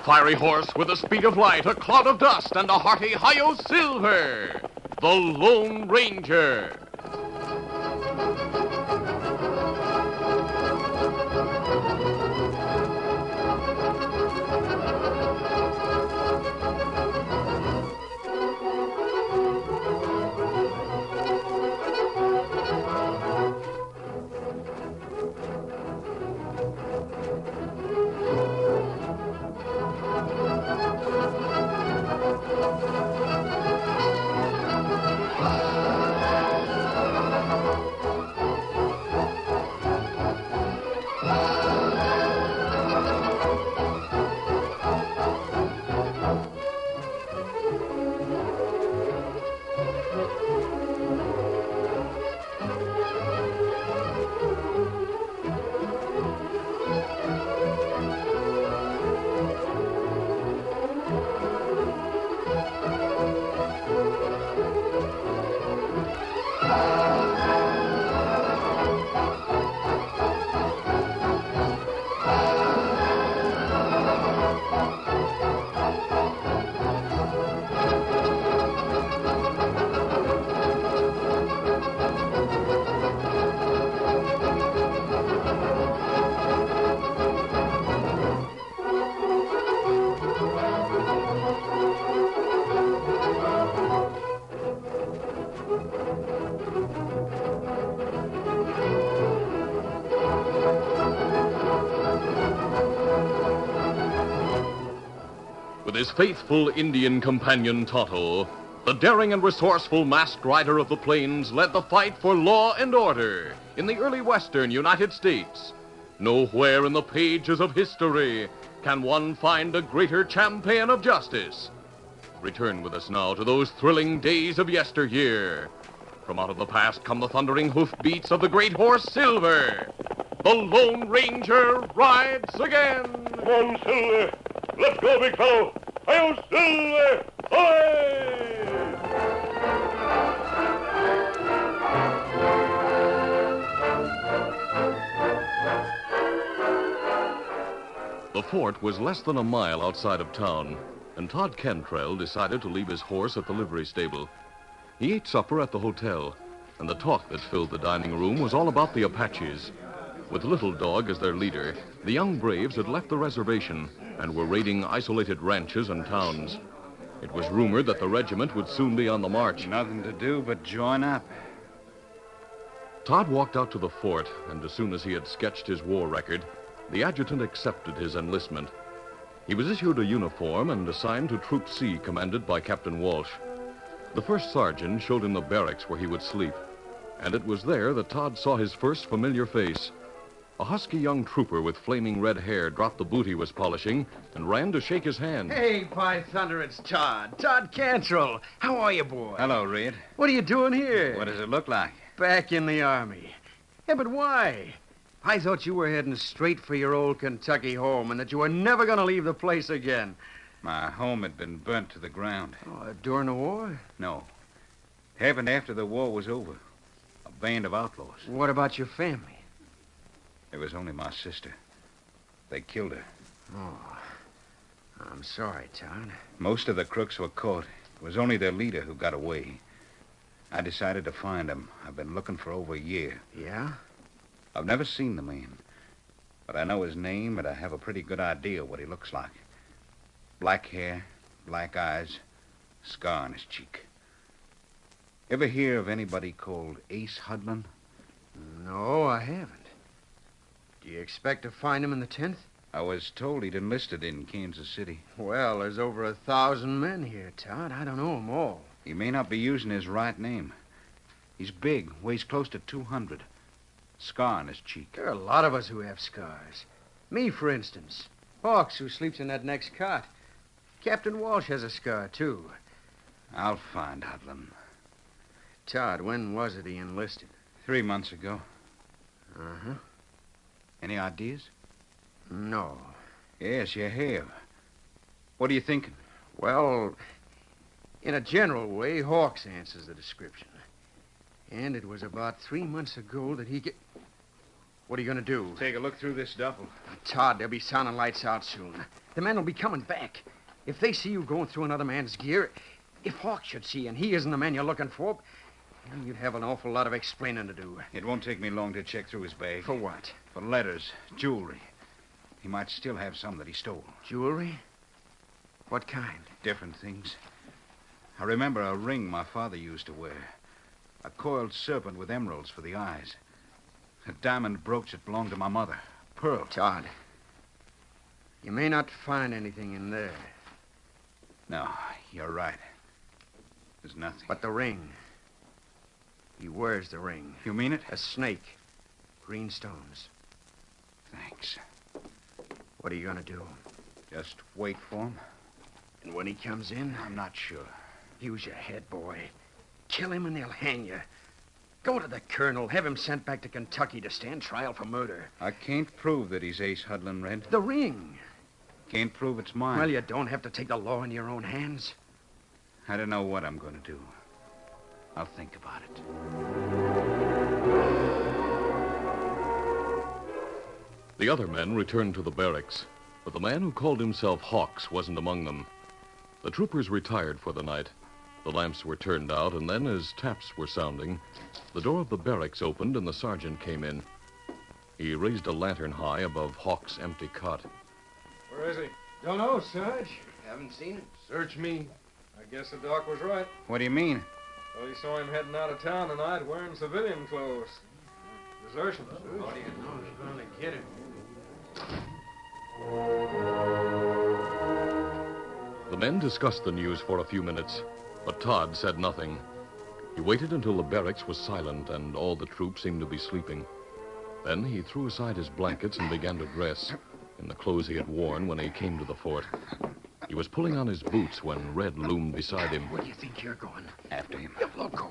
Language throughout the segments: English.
fiery horse with the speed of light, a cloud of dust, and a hearty hi-yo silver, the Lone Ranger. With his faithful Indian companion Tonto, the daring and resourceful masked rider of the plains led the fight for law and order in the early western United States. Nowhere in the pages of history can one find a greater champion of justice. Return with us now to those thrilling days of yesteryear. From out of the past come the thundering hoofbeats of the great horse Silver. The Lone Ranger rides again. Come on, Silver. Let's go, big fellow. Hi-yo, Silver! Away! The fort was less than a mile outside of town, and Todd Cantrell decided to leave his horse at the livery stable. He ate supper at the hotel, and the talk that filled the dining room was all about the Apaches. With Little Dog as their leader, the young braves had left the reservation and were raiding isolated ranches and towns. It was rumored that the regiment would soon be on the march. Nothing to do but join up. Todd walked out to the fort, and as soon as he had sketched his war record, the adjutant accepted his enlistment. He was issued a uniform and assigned to Troop C, commanded by Captain Walsh. The first sergeant showed him the barracks where he would sleep, and it was there that Todd saw his first familiar face. A husky young trooper with flaming red hair dropped the boot he was polishing and ran to shake his hand. Hey, by thunder, it's Todd. Todd Cantrell. How are you, boy? Hello, Reed. What are you doing here? What does it look like? Back in the Army. Yeah, but why? I thought you were heading straight for your old Kentucky home and that you were never going to leave the place again. My home had been burnt to the ground. Oh, during the war? No. It happened after the war was over. A band of outlaws. What about your family? It was only my sister. They killed her. Oh, I'm sorry, Todd. Most of the crooks were caught. It was only their leader who got away. I decided to find him. I've been looking for over a year. Yeah? I've never seen the man, but I know his name, and I have a pretty good idea what he looks like. Black hair, black eyes, scar on his cheek. Ever hear of anybody called Ace Hudlin? No, I haven't. Do you expect to find him in the 10th? I was told he'd enlisted in Kansas City. Well, there's over 1,000 men here, Todd. I don't know them all. He may not be using his right name. He's big, weighs close to 200. Scar on his cheek. There are a lot of us who have scars. Me, for instance. Hawks, who sleeps in that next cot. Captain Walsh has a scar, too. I'll find Hudlin. Todd, when was it he enlisted? 3 months ago. Uh-huh. Any ideas? No. Yes, you have. What are you thinking? Well, in a general way, Hawks answers the description. And it was about 3 months ago that he What are you going to do? Take a look through this duffel. Todd, there'll be sounding lights out soon. The men will be coming back. If they see you going through another man's gear, if Hawk should see you and he isn't the man you're looking for, then you'd have an awful lot of explaining to do. It won't take me long to check through his bag. For what? For letters, jewelry. He might still have some that he stole. Jewelry? What kind? Different things. I remember a ring my father used to wear. A coiled serpent with emeralds for the eyes. A diamond brooch that belonged to my mother. Pearl. Todd, you may not find anything in there. No, you're right. There's nothing. But the ring. He wears the ring. You mean it? A snake. Green stones. Thanks. What are you going to do? Just wait for him? And when he comes in? I'm not sure. Use your head, boy. Kill him and they'll hang you. Go to the colonel. Have him sent back to Kentucky to stand trial for murder. I can't prove that he's Ace Hudlin, Red. The ring. Can't prove it's mine. Well, you don't have to take the law in your own hands. I don't know what I'm going to do. I'll think about it. The other men returned to the barracks, but the man who called himself Hawks wasn't among them. The troopers retired for the night. The lamps were turned out, and then, as taps were sounding, the door of the barracks opened and the sergeant came in. He raised a lantern high above Hawks' empty cot. Where is he? Don't know, Sarge. Haven't seen him. Search me. I guess the doc was right. What do you mean? Well, he saw him heading out of town tonight wearing civilian clothes. Desertion. What do you know? He's going to get him. The men discussed the news for a few minutes, but Todd said nothing. He waited until the barracks was silent and all the troops seemed to be sleeping. Then he threw aside his blankets and began to dress in the clothes he had worn when he came to the fort. He was pulling on his boots when Red loomed beside him. Where do you think you're going? After him. You loco.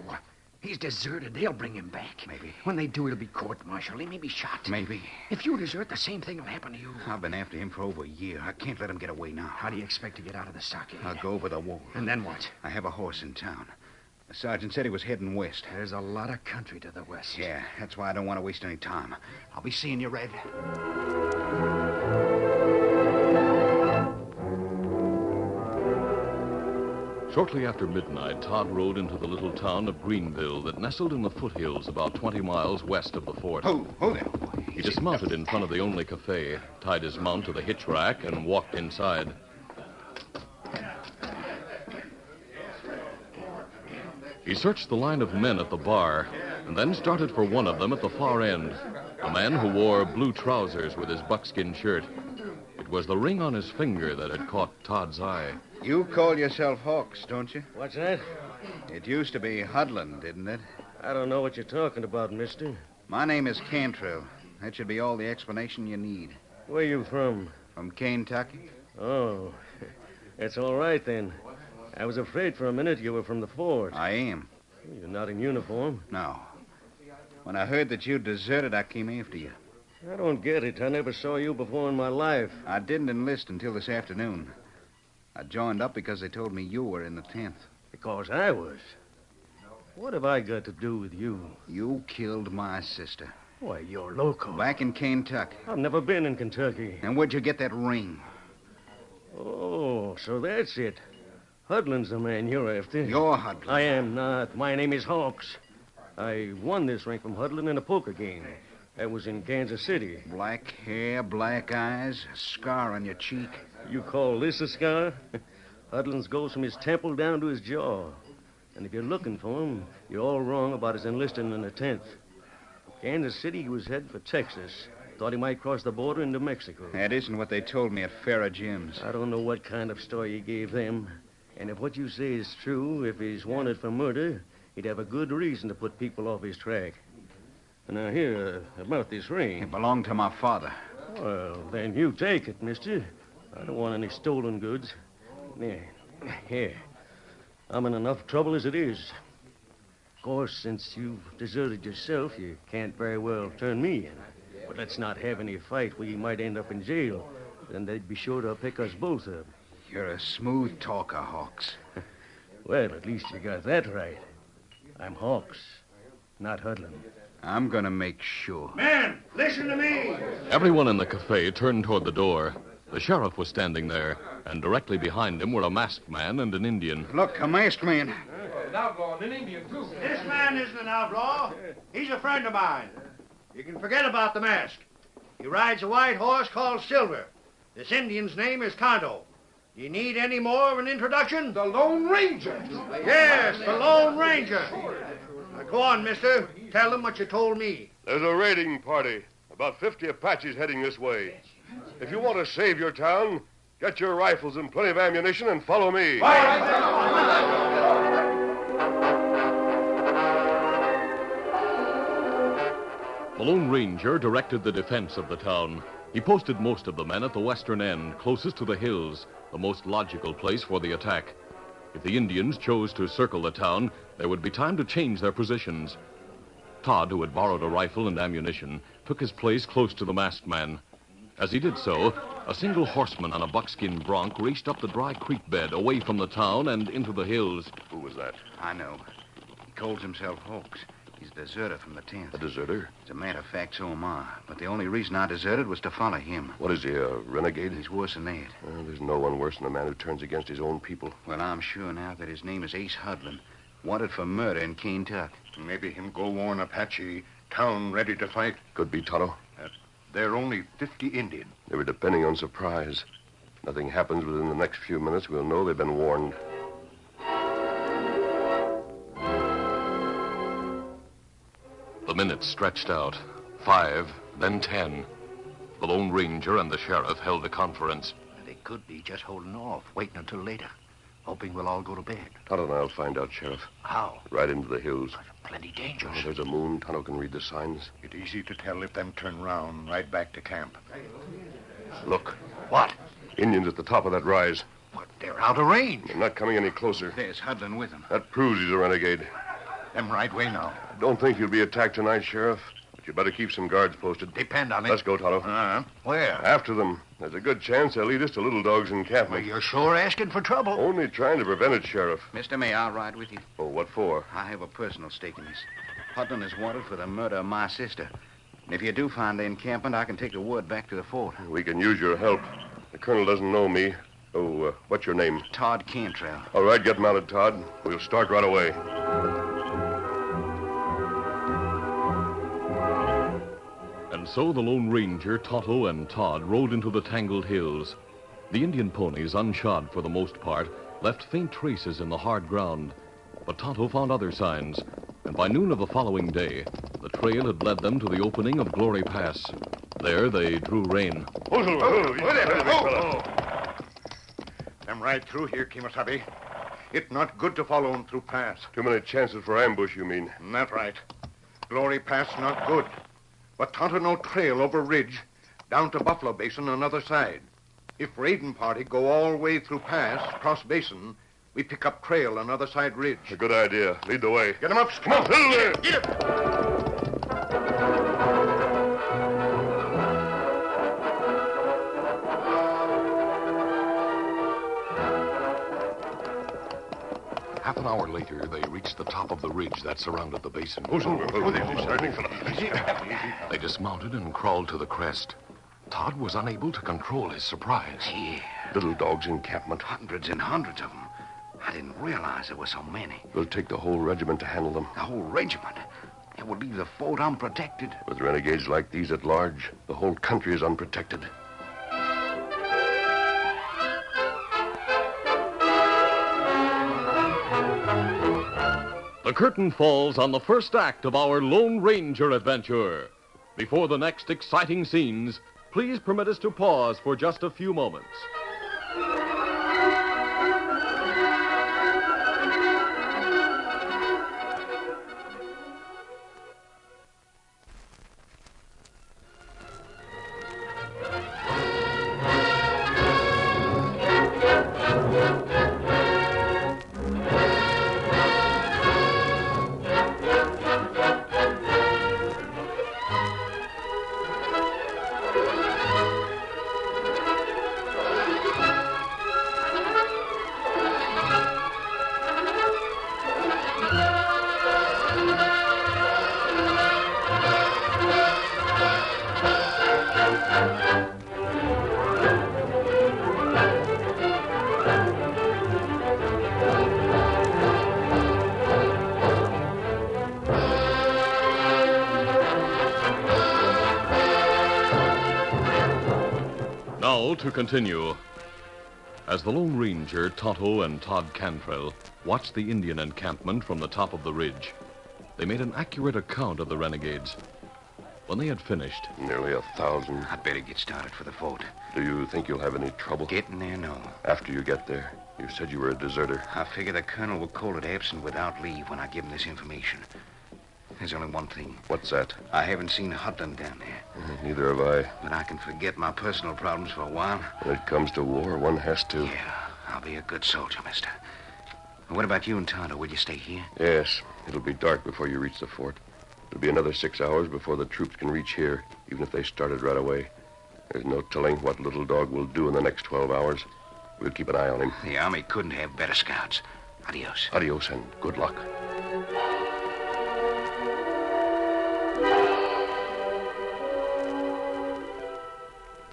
He's deserted. They'll bring him back. Maybe. When they do, he'll be court-martialed. He may be shot. Maybe. If you desert, the same thing will happen to you. I've been after him for over a year. I can't let him get away now. How do you expect to get out of the stockade? I'll go over the wall. And then what? I have a horse in town. The sergeant said he was heading west. There's a lot of country to the west. Yeah, that's why I don't want to waste any time. I'll be seeing you, Red. Shortly after midnight, Todd rode into the little town of Greenville that nestled in the foothills about 20 miles west of the fort. Oh there. He dismounted in front of the only cafe, tied his mount to the hitch rack, and walked inside. He searched the line of men at the bar, and then started for one of them at the far end, a man who wore blue trousers with his buckskin shirt. It was the ring on his finger that had caught Todd's eye. You call yourself Hawks, don't you? What's that? It used to be Hudlin, didn't it? I don't know what you're talking about, mister. My name is Cantrell. That should be all the explanation you need. Where you from? From Kentucky? Oh, that's all right, then. I was afraid for a minute you were from the fort. I am. You're not in uniform. No. When I heard that you deserted, I came after you. I don't get it. I never saw you before in my life. I didn't enlist until this afternoon. I joined up because they told me you were in the 10th. Because I was. What have I got to do with you? You killed my sister. Why, you're loco. Back in Kentucky. I've never been in Kentucky. And where'd you get that ring? Oh, so that's it. Hudlin's the man you're after. You're Hudlin. I am not. My name is Hawks. I won this ring from Hudlin in a poker game. That was in Kansas City. Black hair, black eyes, a scar on your cheek. You call this a scar? Hudlin's goes from his temple down to his jaw. And if you're looking for him, you're all wrong about his enlisting in the 10th. Kansas City, he was heading for Texas. Thought he might cross the border into Mexico. That isn't what they told me at Farrah Jim's. I don't know what kind of story you gave them. And if what you say is true, if he's wanted for murder, he'd have a good reason to put people off his track. Now, here, about this ring. It belonged to my father. Well, then you take it, mister. I don't want any stolen goods. Here. I'm in enough trouble as it is. Of course, since you've deserted yourself, you can't very well turn me in. But let's not have any fight where you might end up in jail. Then they'd be sure to pick us both up. You're a smooth talker, Hawks. Well, at least you got that right. I'm Hawks, not Hudlin. I'm going to make sure. Men, listen to me. Everyone in the cafe turned toward the door. The sheriff was standing there, and directly behind him were a masked man and an Indian. Look, a masked man. An outlaw and an Indian, too. This man isn't an outlaw. He's a friend of mine. You can forget about the mask. He rides a white horse called Silver. This Indian's name is Tonto. Do you need any more of an introduction? The Lone Ranger. Yes, the Lone Ranger. Now, go on, mister. Tell them what you told me. There's a raiding party. About 50 Apaches heading this way. If you want to save your town, get your rifles and plenty of ammunition and follow me. The Lone Ranger directed the defense of the town. He posted most of the men at the western end, closest to the hills, the most logical place for the attack. If the Indians chose to circle the town, there would be time to change their positions. Todd, who had borrowed a rifle and ammunition, took his place close to the masked man. As he did so, a single horseman on a buckskin bronc raced up the dry creek bed away from the town and into the hills. Who was that? I know. He calls himself Hawks. He's a deserter from the 10th. A deserter? As a matter of fact, so am I. But the only reason I deserted was to follow him. What is he, a renegade? He's worse than that. Well, there's no one worse than a man who turns against his own people. Well, I'm sure now that his name is Ace Hudlin, wanted for murder in Kentuck. Maybe him go warn Apache. Town ready to fight. Could be Tonto. There are only 50 Indian. They were depending on surprise. Nothing happens within the next few minutes, we'll know they've been warned. The minutes stretched out. 5, then 10. The Lone Ranger and the sheriff held a conference. They could be just holding off, waiting until later, hoping we'll all go to bed. Tonto and I'll find out, Sheriff. How? Right into the hills. Plenty dangerous. There's a moon. Tonto can read the signs. It's easy to tell if them turn round right back to camp. Look. What? Indians at the top of that rise. What? They're out of range. They're not coming any closer. There's Hudlin with him. That proves he's a renegade. Them right way now. I don't think you'll be attacked tonight, Sheriff. But you better keep some guards posted. Depend on it. Let's go, Tonto. Where? After them. There's a good chance they'll lead us to Little Dog's Well, encampment. you're sure asking for trouble. Only trying to prevent it, Sheriff. Mr. May, I'll ride with you. Oh, what for? I have a personal stake in this. Hudlin is wanted for the murder of my sister. And if you do find the encampment, I can take the word back to the fort. We can use your help. The colonel doesn't know me. Oh, what's your name? Todd Cantrell. All right, get mounted, Todd. We'll start right away. And so the Lone Ranger, Tonto, and Todd rode into the tangled hills. The Indian ponies, unshod for the most part, left faint traces in the hard ground. But Tonto found other signs, and by noon of the following day, the trail had led them to the opening of Glory Pass. There they drew rein. Them right through here, Kimasabi. It's not good to follow 'em through pass. Too many chances for ambush, you mean? That's right. Glory Pass not good. But Tonto no trail over ridge, down to Buffalo Basin on other side. If raiding party go all way through pass, cross basin, we pick up trail on other side ridge. A good idea. Lead the way. Get 'em up, Come on, Silver! Get him! Half an hour later, they reached the top of the ridge that surrounded the basin. They dismounted and crawled to the crest. Todd was unable to control his surprise. Yeah, Little Dog's encampment. hundreds and hundreds of them. I didn't realize there were so many. We'll take the whole regiment to handle them. The whole regiment. It would leave the fort unprotected. With renegades like these at large, the whole country is unprotected. The curtain falls on the first act of our Lone Ranger adventure. Before the next exciting scenes, please permit us to pause for just a few moments. Now to continue. As the Lone Ranger, Tonto, and Todd Cantrell watched the Indian encampment from the top of the ridge, they made an accurate account of the renegades. When they had finished, Nearly 1,000. I'd better get started for the fort. Do you think you'll have any trouble? Getting there, no. After you get there, you said you were a deserter. I figure the colonel will call it absent without leave when I give him this information. There's only one thing. What's that? I haven't seen Hudlin down there. Neither have I. But I can forget my personal problems for a while. When it comes to war, one has to. Yeah, I'll be a good soldier, mister. What about you and Tonto? Will you stay here? Yes. It'll be dark before you reach the fort. It'll be another 6 hours before the troops can reach here, even if they started right away. There's no telling what Little Dog will do in the next 12 hours. We'll keep an eye on him. The Army couldn't have better scouts. Adios. Adios and good luck.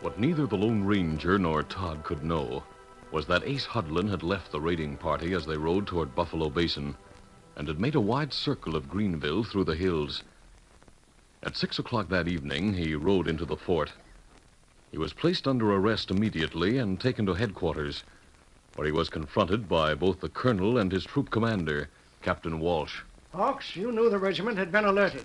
what neither the Lone Ranger nor Todd could know was that Ace Hudlin had left the raiding party as they rode toward Buffalo Basin and had made a wide circle of Greenville through the hills. At 6 o'clock that evening, he rode into the fort. He was placed under arrest immediately and taken to headquarters, where he was confronted by both the colonel and his troop commander, Captain Walsh. Hawks, you knew the regiment had been alerted.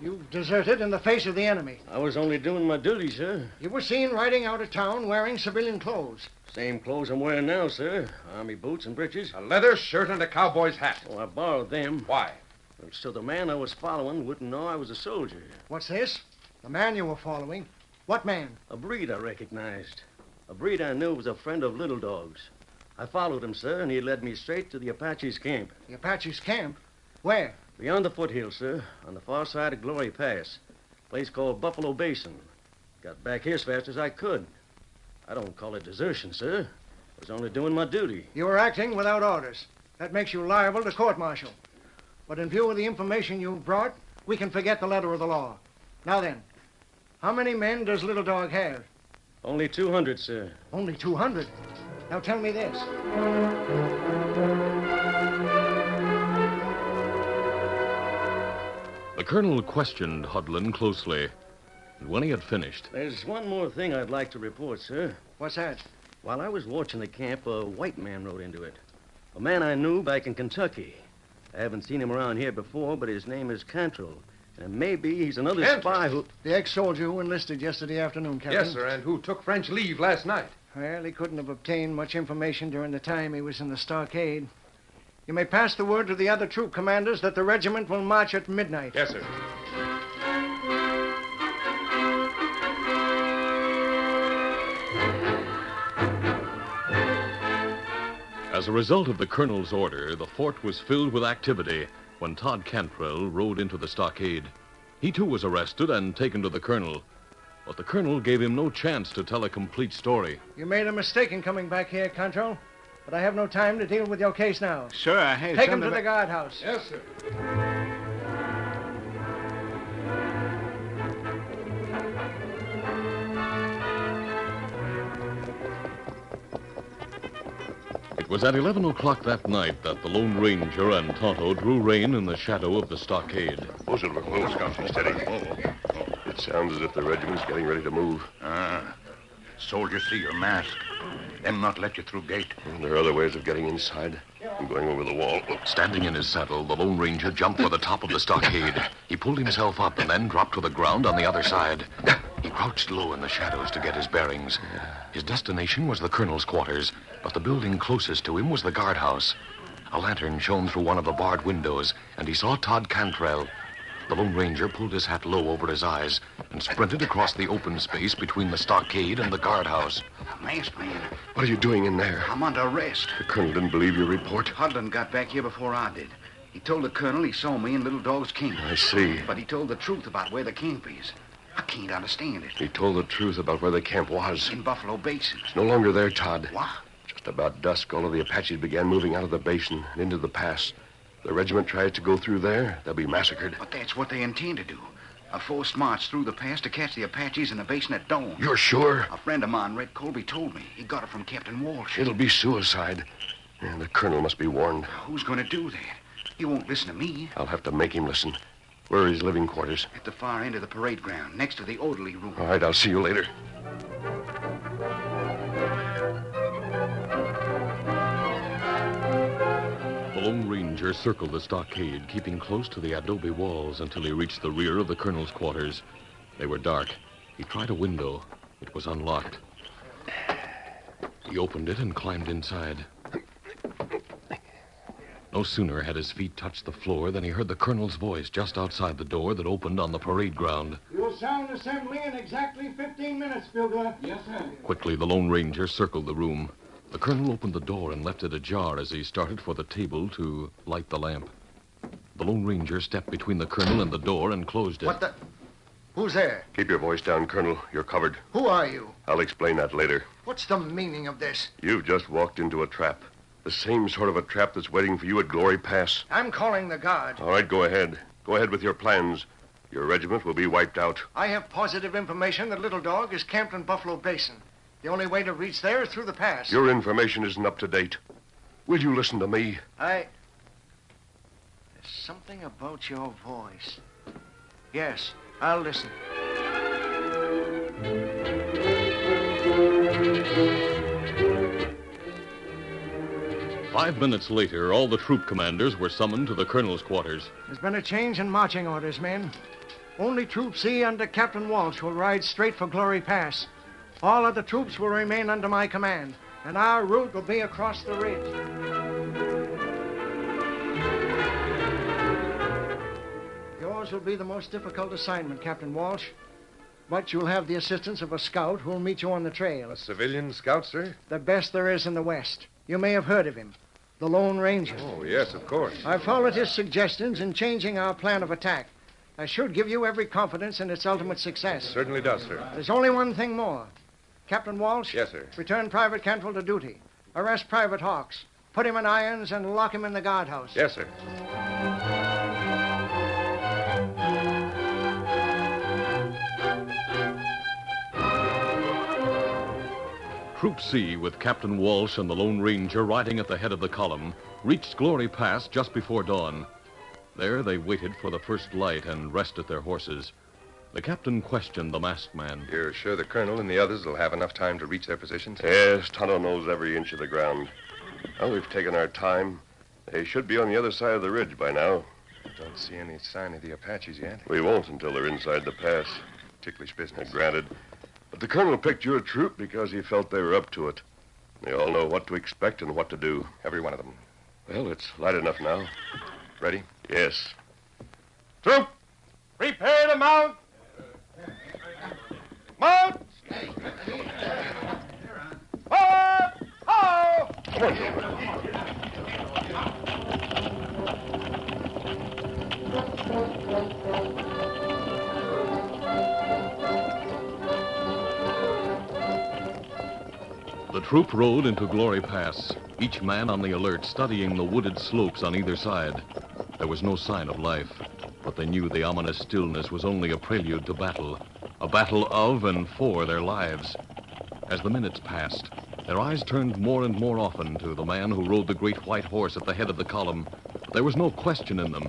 You deserted in the face of the enemy. I was only doing my duty, sir. You were seen riding out of town wearing civilian clothes. Same clothes I'm wearing now, sir. Army boots and breeches. A leather shirt and a cowboy's hat. Oh, I borrowed them. Why? Well, so the man I was following wouldn't know I was a soldier. What's this? The man you were following. What man? A breed I recognized. A breed I knew was a friend of Little Dog's. I followed him, sir, and he led me straight to the Apache's camp. The Apache's camp? Where? Beyond the foothills, sir, on the far side of Glory Pass. A place called Buffalo Basin. Got back here as fast as I could. I don't call it desertion, sir. I was only doing my duty. You were acting without orders. That makes you liable to court-martial. But in view of the information you've brought, we can forget the letter of the law. Now then, how many men does Little Dog have? Only 200, sir. Only 200? Now tell me this. The colonel questioned Hudlin closely, and when he had finished, There's one more thing I'd like to report, sir. What's that? While I was watching the camp, a white man rode into it. A man I knew back in Kentucky. I haven't seen him around here before, but his name is Cantrell. And maybe he's another Cantrell? spy who... The ex-soldier who enlisted yesterday afternoon, Captain. Yes, sir, and who took French leave last night. Well, he couldn't have obtained much information during the time he was in the stockade. You may pass the word to the other troop commanders that the regiment will march at midnight. Yes, sir. as a result of the colonel's order, the fort was filled with activity when Todd Cantrell rode into the stockade. He, too, was arrested and taken to the colonel, but the colonel gave him no chance to tell a complete story. You made a mistake in coming back here, Control, but I have no time to deal with your case now. Sir, I had Take him to the guardhouse. Yes, sir. It was at 11 o'clock that night that the Lone Ranger and Tonto drew rein in the shadow of the stockade. Oh, Silver, whoa, Scout, steady. It sounds as if the regiment's getting ready to move. Soldiers see your mask. Them not let you through gate. Well, there are other ways of getting inside. I'm going over the wall. Standing in his saddle, the Lone Ranger jumped for the top of the stockade. He pulled himself up and then dropped to the ground on the other side. He crouched low in the shadows to get his bearings. His destination was the colonel's quarters, but the building closest to him was the guardhouse. A lantern shone through one of the barred windows, and he saw Todd Cantrell. The Lone Ranger pulled his hat low over his eyes and sprinted across the open space between the stockade and the guardhouse. Masked man, What are you doing in there? I'm under arrest. The colonel didn't believe your report. Hudlin got back here before I did. He told the colonel he saw me in Little Dog's camp. I see. But he told the truth about where the camp is. I can't understand it. He told the truth about where the camp was. In Buffalo Basin. It's no longer there, Todd. What? Just about dusk, all of the Apaches began moving out of the basin and into the pass. The regiment tries to go through there, they'll be massacred. But that's what they intend to do. A forced march through the pass to catch the Apaches in the basin at dawn. You're sure? A friend of mine, Red Colby, told me. He got it from Captain Walsh. It'll be suicide. And the colonel must be warned. Who's going to do that? He won't listen to me. I'll have to make him listen. Where are his living quarters? At the far end of the parade ground, next to the orderly room. All right, I'll see you later. The Lone Ranger circled the stockade, keeping close to the adobe walls until he reached the rear of the colonel's quarters. They were dark. He tried a window. It was unlocked. He opened it and climbed inside. No sooner had his feet touched the floor than he heard the colonel's voice just outside the door that opened on the parade ground. You'll sound assembly in exactly 15 minutes, Bilger. Yes, sir. Quickly, the Lone Ranger circled the room. The colonel opened the door and left it ajar as he started for the table to light the lamp. The Lone Ranger stepped between the colonel and the door and closed it. What the... Who's there? Keep your voice down, Colonel. You're covered. Who are you? I'll explain that later. What's the meaning of this? You've just walked into a trap. The same sort of a trap that's waiting for you at Glory Pass. I'm calling the guard. All right, go ahead. Go ahead with your plans. Your regiment will be wiped out. I have positive information that Little Dog is camped in Buffalo Basin. The only way to reach there is through the pass. Your information isn't up to date. Will you listen to me? There's something about your voice. Yes, I'll listen. 5 minutes later, all the troop commanders were summoned to the colonel's quarters. There's been a change in marching orders, men. Only Troop C under Captain Walsh will ride straight for Glory Pass. All other troops will remain under my command, and our route will be across the ridge. Yours will be the most difficult assignment, Captain Walsh. But you'll have the assistance of a scout who'll meet you on the trail. A civilian scout, sir? The best there is in the West. You may have heard of him. The Lone Ranger. Oh, yes, of course. I followed his suggestions in changing our plan of attack. I should give you every confidence in its ultimate success. Certainly does, sir. There's only one thing more. Captain Walsh? Yes, sir. Return Private Cantwell to duty. Arrest Private Hawks. Put him in irons and lock him in the guardhouse. Yes, sir. Troop C, with Captain Walsh and the Lone Ranger riding at the head of the column, reached Glory Pass just before dawn. There they waited for the first light and rested their horses. The captain questioned the masked man. You're sure the colonel and the others will have enough time to reach their positions? Yes, Tonto knows every inch of the ground. Well, we've taken our time. They should be on the other side of the ridge by now. Don't see any sign of the Apaches yet. We won't until they're inside the pass. Ticklish business. Granted. But the colonel picked your troop because he felt they were up to it. They all know what to expect and what to do. Every one of them. Well, it's light enough now. Ready? Yes. Troop! Prepare to mount! Mount! Forward! Ho! The troop rode into Glory Pass, each man on the alert, studying the wooded slopes on either side. There was no sign of life, but they knew the ominous stillness was only a prelude to battle, a battle of and for their lives. As the minutes passed, their eyes turned more and more often to the man who rode the great white horse at the head of the column. There was no question in them.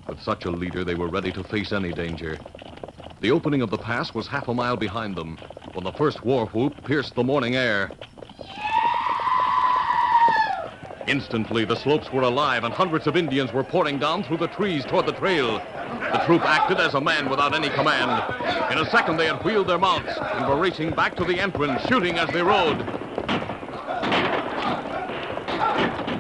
With such a leader, they were ready to face any danger. The opening of the pass was half a mile behind them when the first war whoop pierced the morning air. Instantly, the slopes were alive, and hundreds of Indians were pouring down through the trees toward the trail. The troop acted as a man without any command. In a second, they had wheeled their mounts and were racing back to the entrance, shooting as they rode.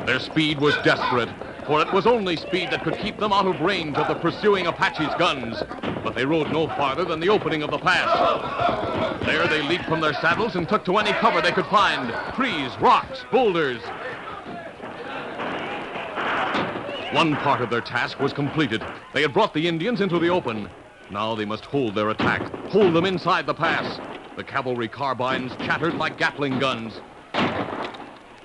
Their speed was desperate, for it was only speed that could keep them out of range of the pursuing Apaches' guns. But they rode no farther than the opening of the pass. There, they leaped from their saddles and took to any cover they could find. Trees, rocks, boulders. One part of their task was completed. They had brought the Indians into the open. Now they must hold their attack, hold them inside the pass. The cavalry carbines chattered like Gatling guns.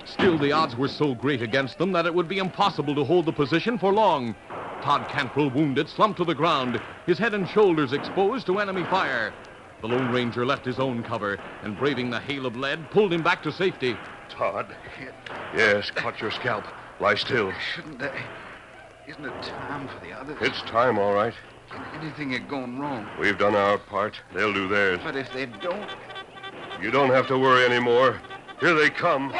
Still, the odds were so great against them that it would be impossible to hold the position for long. Todd Cantrell, wounded, slumped to the ground, his head and shoulders exposed to enemy fire. The Lone Ranger left his own cover and, braving the hail of lead, pulled him back to safety. Todd. Yes, caught your scalp. Lie still. Shouldn't I? Isn't it time for the others? It's time, all right. Can anything have gone wrong? We've done our part. They'll do theirs. But if they don't... You don't have to worry anymore. Here they come.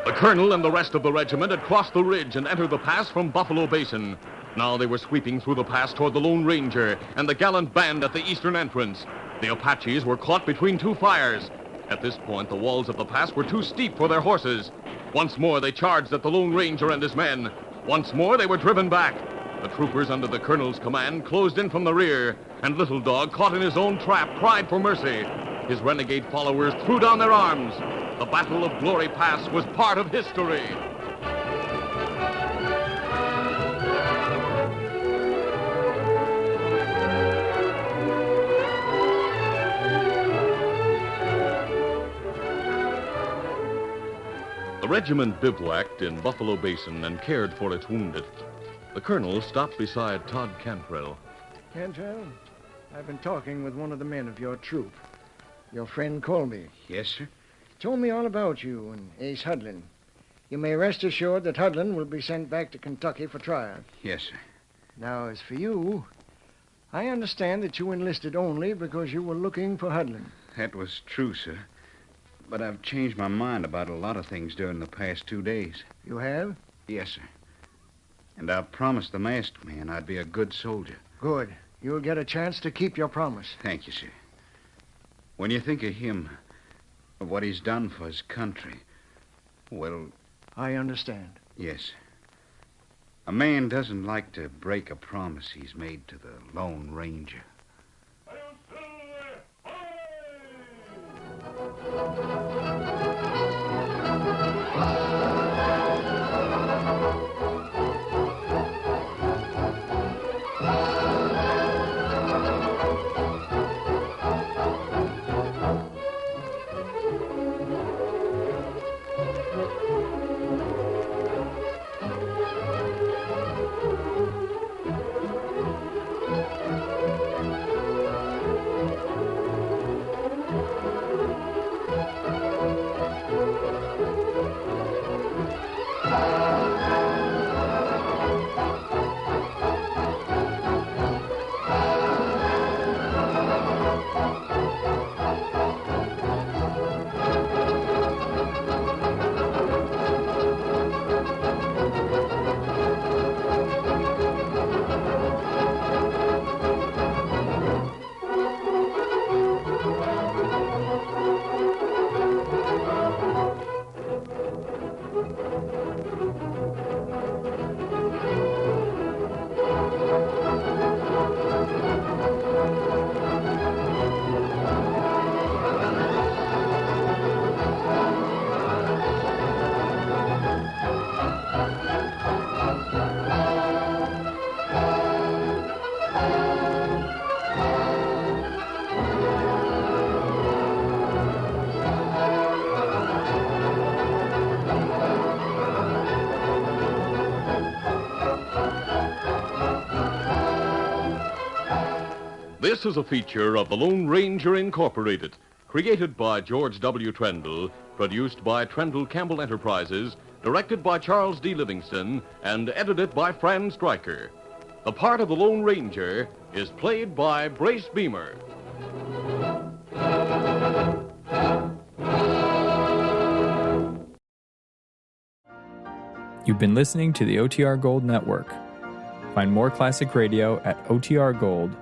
The colonel and the rest of the regiment had crossed the ridge and entered the pass from Buffalo Basin. Now they were sweeping through the pass toward the Lone Ranger and the gallant band at the eastern entrance. The Apaches were caught between two fires. At this point, the walls of the pass were too steep for their horses. Once more, they charged at the Lone Ranger and his men. Once more, they were driven back. The troopers under the colonel's command closed in from the rear, and Little Dog, caught in his own trap, cried for mercy. His renegade followers threw down their arms. The Battle of Glory Pass was part of history. The regiment bivouacked in Buffalo Basin and cared for its wounded. The colonel stopped beside Todd Cantrell. Cantrell, I've been talking with one of the men of your troop. Your friend Colby. Yes, sir? Told me all about you and Ace Hudlin. You may rest assured that Hudlin will be sent back to Kentucky for trial. Yes, sir. Now, as for you, I understand that you enlisted only because you were looking for Hudlin. That was true, sir. But I've changed my mind about a lot of things during the past 2 days. You have? Yes, sir. And I promised the masked man I'd be a good soldier. Good. You'll get a chance to keep your promise. Thank you, sir. When you think of him, of what he's done for his country, well... I understand. Yes. A man doesn't like to break a promise he's made to the Lone Ranger. This is a feature of the Lone Ranger Incorporated, created by George W. Trendle, produced by Trendle Campbell Enterprises, directed by Charles D. Livingston, and edited by Fran Stryker. The part of the Lone Ranger is played by Brace Beamer. You've been listening to the OTR Gold Network. Find more classic radio at otrgold.com.